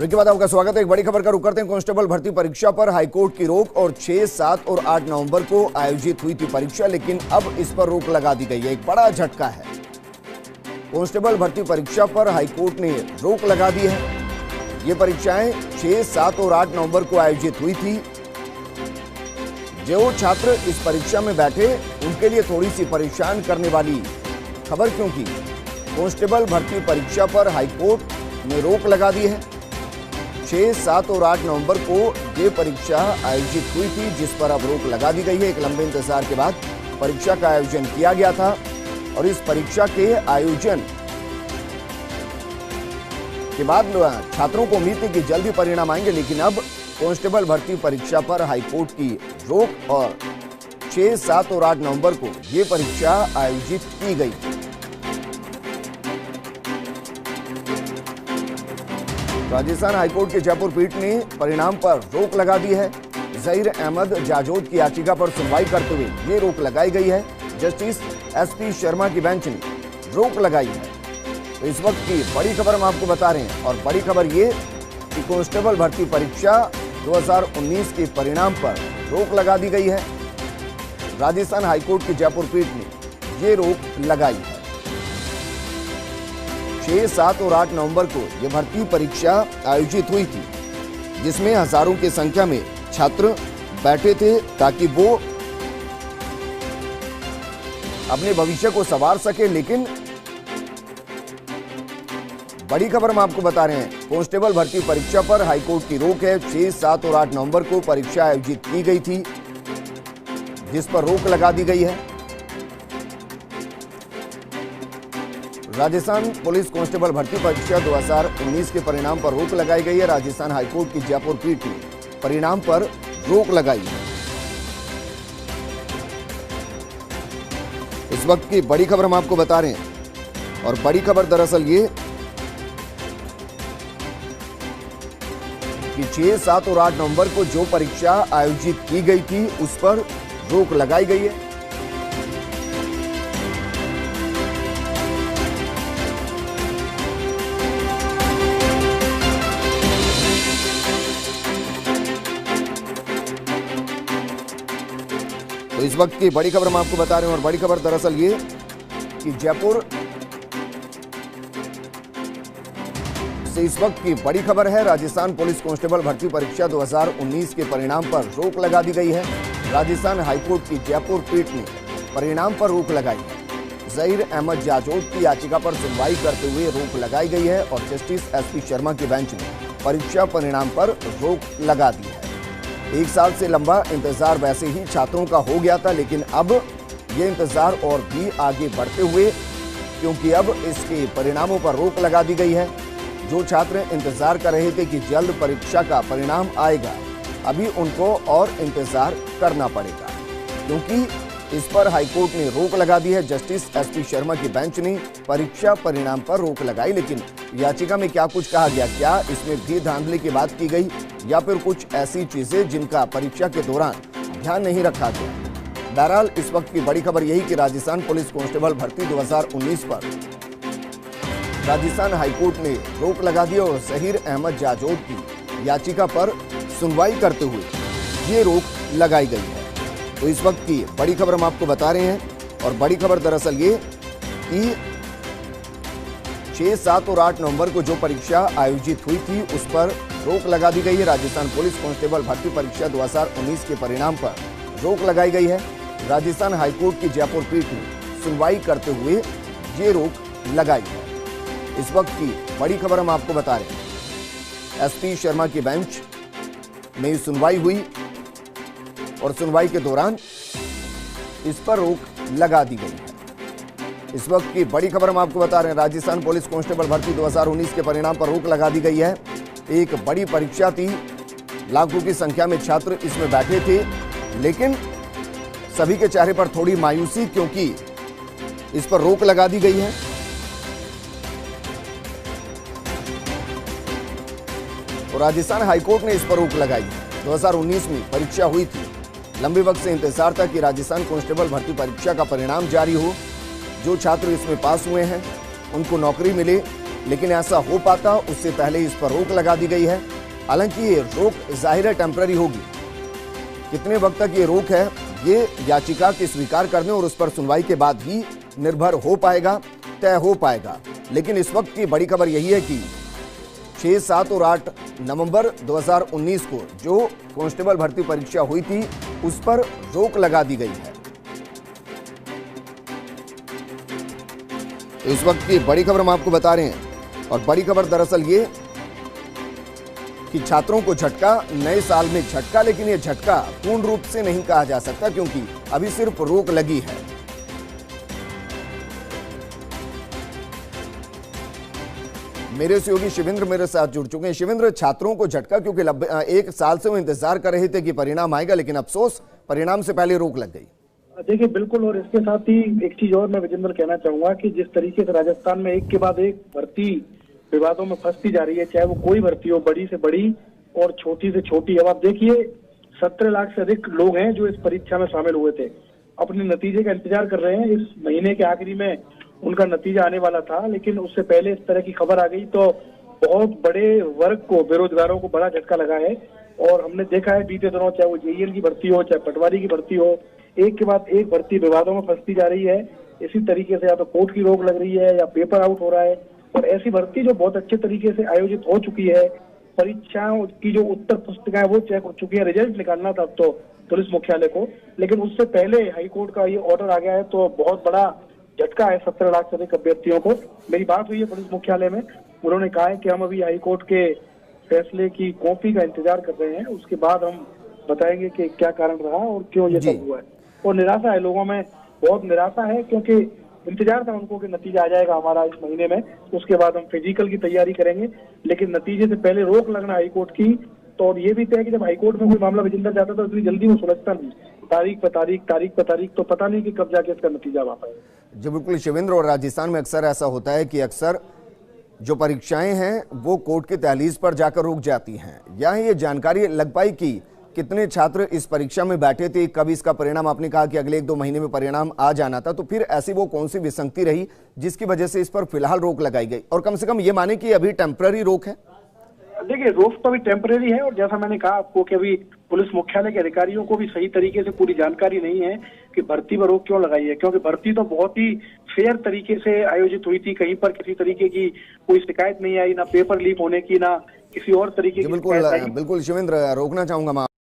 Break के बाद आपका स्वागत है। एक बड़ी खबर का रुख करते हैं। कांस्टेबल भर्ती परीक्षा पर हाईकोर्ट की रोक और 6, 7 और 8 नवंबर को आयोजित हुई थी परीक्षा, लेकिन अब इस पर रोक लगा दी गई है। एक बड़ा झटका है। कांस्टेबल भर्ती परीक्षा पर हाईकोर्ट ने रोक लगा दी है। ये परीक्षाएं 6, 7 और 8 नवंबर को आयोजित हुई थी। जो छात्र इस परीक्षा में बैठे उनके लिए थोड़ी सी परेशान करने वाली खबर, क्योंकि कांस्टेबल भर्ती परीक्षा पर हाईकोर्ट ने रोक लगा दी है। 6, 7 और 8 नवंबर को ये परीक्षा आयोजित हुई थी, जिस पर अब रोक लगा दी गई है। एक लंबे इंतजार के बाद परीक्षा का आयोजन किया गया था और इस परीक्षा के आयोजन के बाद छात्रों को उम्मीद थी कि जल्दी परिणाम आएंगे, लेकिन अब कांस्टेबल भर्ती परीक्षा पर हाईकोर्ट की रोक और 6, 7 और 8 नवंबर को ये परीक्षा आयोजित की गई। राजस्थान हाईकोर्ट के जयपुर पीठ ने परिणाम पर रोक लगा दी है। जहीर अहमद जाजोद की याचिका पर सुनवाई करते हुए ये रोक लगाई गई है। जस्टिस एसपी शर्मा की बेंच ने रोक लगाई है। तो इस वक्त की बड़ी खबर हम आपको बता रहे हैं, और बड़ी खबर ये कि कांस्टेबल भर्ती परीक्षा 2019 के परिणाम पर रोक लगा दी गई है। राजस्थान हाईकोर्ट की जयपुर पीठ ने ये रोक लगाई है। 6, 7 और 8 नवंबर को यह भर्ती परीक्षा आयोजित हुई थी, जिसमें हजारों की संख्या में छात्र बैठे थे ताकि वो अपने भविष्य को संवार सके। लेकिन बड़ी खबर हम आपको बता रहे हैं, कांस्टेबल भर्ती परीक्षा पर हाईकोर्ट की रोक है। 6, 7 और 8 नवंबर को परीक्षा आयोजित की गई थी, जिस पर रोक लगा दी गई है। राजस्थान पुलिस कांस्टेबल भर्ती परीक्षा 2019 के परिणाम पर रोक लगाई गई है। राजस्थान हाईकोर्ट की जयपुर पीठ ने परिणाम पर रोक लगाई है। इस वक्त की बड़ी खबर हम आपको बता रहे हैं, और बड़ी खबर दरअसल ये कि 6, 7 और 8 नवंबर को जो परीक्षा आयोजित की गई थी उस पर रोक लगाई गई है। तो इस वक्त की बड़ी खबर हम आपको बता रहे हैं, और बड़ी खबर दरअसल ये कि जयपुर से इस वक्त की बड़ी खबर है। राजस्थान पुलिस कांस्टेबल भर्ती परीक्षा 2019 के परिणाम पर रोक लगा दी गई है। राजस्थान हाईकोर्ट की जयपुर पीठ ने परिणाम पर रोक लगाई है। जहीर अहमद जाजोद की याचिका पर सुनवाई करते हुए रोक लगाई गई है, और जस्टिस एसपी शर्मा की बेंच ने परीक्षा परिणाम पर रोक लगा दी है। 1 साल से लंबा इंतजार वैसे ही छात्रों का हो गया था, लेकिन अब ये इंतजार और भी आगे बढ़ते हुए, क्योंकि अब इसके परिणामों पर रोक लगा दी गई है। जो छात्र इंतजार कर रहे थे कि जल्द परीक्षा का परिणाम आएगा, अभी उनको और इंतजार करना पड़ेगा, क्योंकि इस पर हाईकोर्ट ने रोक लगा दी है। जस्टिस एसपी शर्मा की बेंच ने परीक्षा परिणाम पर रोक लगाई, लेकिन याचिका में क्या कुछ कहा गया, क्या इसमें भी धांधली की बात की गई, या फिर कुछ ऐसी चीजें जिनका परीक्षा के दौरान ध्यान नहीं रखा गया। बहरहाल इस वक्त की बड़ी खबर यही कि राजस्थान पुलिस कांस्टेबल भर्ती 2019 पर राजस्थान हाईकोर्ट ने रोक लगा दी, और जहीर अहमद जाजोद की याचिका पर सुनवाई करते हुए ये रोक लगाई गई है। तो इस वक्त की बड़ी खबर हम आपको बता रहे हैं, और बड़ी खबर दरअसल ये कि 6, 7 और 8 नवंबर को जो परीक्षा आयोजित हुई थी उस पर रोक लगा दी गई है। राजस्थान पुलिस कांस्टेबल भर्ती परीक्षा 2019 के परिणाम पर रोक लगाई गई है। राजस्थान हाईकोर्ट की जयपुर पीठ ने सुनवाई करते हुए ये रोक लगाई है। इस वक्त की बड़ी खबर हम आपको बता रहे हैं, एसपी शर्मा की बेंच में सुनवाई हुई, और सुनवाई के दौरान इस पर रोक लगा दी गई है। इस वक्त की बड़ी खबर हम आपको बता रहे हैं, राजस्थान पुलिस कांस्टेबल भर्ती 2019 के परिणाम पर रोक लगा दी गई है। एक बड़ी परीक्षा थी, लाखों की संख्या में छात्र इसमें बैठे थे, लेकिन सभी के चेहरे पर थोड़ी मायूसी, क्योंकि इस पर रोक लगा दी गई है। और राजस्थान हाईकोर्ट ने इस पर रोक लगाई है। 2019 में परीक्षा हुई थी, लंबे वक्त से इंतजार था कि राजस्थान कांस्टेबल भर्ती परीक्षा का परिणाम जारी हो। जो छात्र इसमें पास हुए हैं उनको नौकरी मिले, लेकिन ऐसा हो पाता उससे पहले इस पर रोक लगा दी गई है। हालांकि ये रोक जाहिर है टेम्पररी होगी। कितने वक्त तक ये रोक है ये याचिका के स्वीकार करने और उस पर सुनवाई के बाद ही निर्भर हो पाएगा, तय हो पाएगा। लेकिन इस वक्त की बड़ी खबर यही है कि 6, 7 और 8 नवंबर 2019 को जो कांस्टेबल भर्ती परीक्षा हुई थी उस पर रोक लगा दी गई है। इस वक्त की बड़ी खबर हम आपको बता रहे हैं और बड़ी खबर दरअसल ये कि छात्रों को झटका, नए साल में झटका, लेकिन ये झटका पूर्ण रूप से नहीं कहा जा सकता क्योंकि अभी सिर्फ रोक लगी है। मेरे सहयोगी शिवेंद्र मेरे साथ जुड़ चुके हैं। शिवेंद्र, छात्रों को झटका क्योंकि 1 साल से वो इंतजार कर रहे थे कि परिणाम आएगा, लेकिन अफसोस परिणाम से पहले रोक लग गई। देखिए बिल्कुल, और इसके साथ ही एक चीज और मैं विजेंद्र कहना चाहूंगा कि जिस तरीके से राजस्थान में एक के बाद एक भर्ती विवादों में फंसती जा रही है, चाहे वो कोई भर्ती हो, बड़ी से बड़ी और छोटी से छोटी। अब आप देखिए 17 लाख से अधिक लोग हैं जो इस परीक्षा में शामिल हुए थे, अपने नतीजे का इंतजार कर रहे हैं। इस महीने के आखिरी में उनका नतीजा आने वाला था, लेकिन उससे पहले इस तरह की खबर आ गई तो बहुत बड़े वर्ग को, बेरोजगारों को बड़ा झटका लगा है। और हमने देखा है बीते दिनों, चाहे वो जेईएन की भर्ती हो, चाहे पटवारी की भर्ती हो, एक के बाद एक भर्ती विवादों में फंसती जा रही है। इसी तरीके से या तो कोर्ट की रोक लग रही है या पेपर आउट हो रहा है। और ऐसी भर्ती जो बहुत अच्छे तरीके से आयोजित हो चुकी है, परीक्षाओं की जो उत्तर पुस्तिकाएं वो चेक हो चुकी है, रिजल्ट निकालना था अब तो पुलिस मुख्यालय को, लेकिन उससे पहले हाईकोर्ट का ये ऑर्डर आ गया है, तो बहुत बड़ा झटका है 17 लाख से अधिक अभ्यर्थियों को। मेरी बात हुई है पुलिस मुख्यालय में, उन्होंने कहा है कि हम अभी हाईकोर्ट के फैसले की कॉपी का इंतजार कर रहे हैं, उसके बाद हम बताएंगे कि क्या कारण रहा और क्यों ये सब हुआ है। और निराशा है लोगों में, बहुत निराशा है, क्योंकि इंतजार था उनको कि नतीजा आ जाएगा हमारा इस महीने में, उसके बाद हम फिजिकल की तैयारी करेंगे, लेकिन नतीजे से पहले रोक लगना हाईकोर्ट की। तो और ये भी तय कि जब हाईकोर्ट में कोई मामला विजेंद्र जाता था इतनी जल्दी वो सुलझता नहीं, तारीख पे तारीख, तो पता नहीं कि कब जाके इसका नतीजा आ पाएगा। जी बिल्कुल शिवेंद्र, और राजस्थान में अक्सर ऐसा होता है कि अक्सर जो परीक्षाएं हैं वो कोर्ट के दहलीज पर जाकर रुक जाती हैं। यहाँ ये जानकारी लग पाई कि कितने छात्र इस परीक्षा में बैठे थे, कब इसका परिणाम, आपने कहा कि अगले 1-2 महीने में परिणाम आ जाना था, तो फिर ऐसी वो कौन सी विसंगति रही जिसकी वजह से इस पर फिलहाल रोक लगाई गई? और कम से कम ये माने कि अभी टेम्पररी रोक है। देखिए रोक तो अभी टेम्परेरी है, और जैसा मैंने कहा आपको कि अभी पुलिस मुख्यालय के अधिकारियों को भी सही तरीके से पूरी जानकारी नहीं है कि भर्ती पर रोक क्यों लगाई है, क्योंकि भर्ती तो बहुत ही फेयर तरीके से आयोजित हुई थी। कहीं पर किसी तरीके की कोई शिकायत नहीं आई, ना पेपर लीक होने की, ना किसी और तरीके की। बिल्कुल शिवेंद्र, रोकना चाहूंगा मैं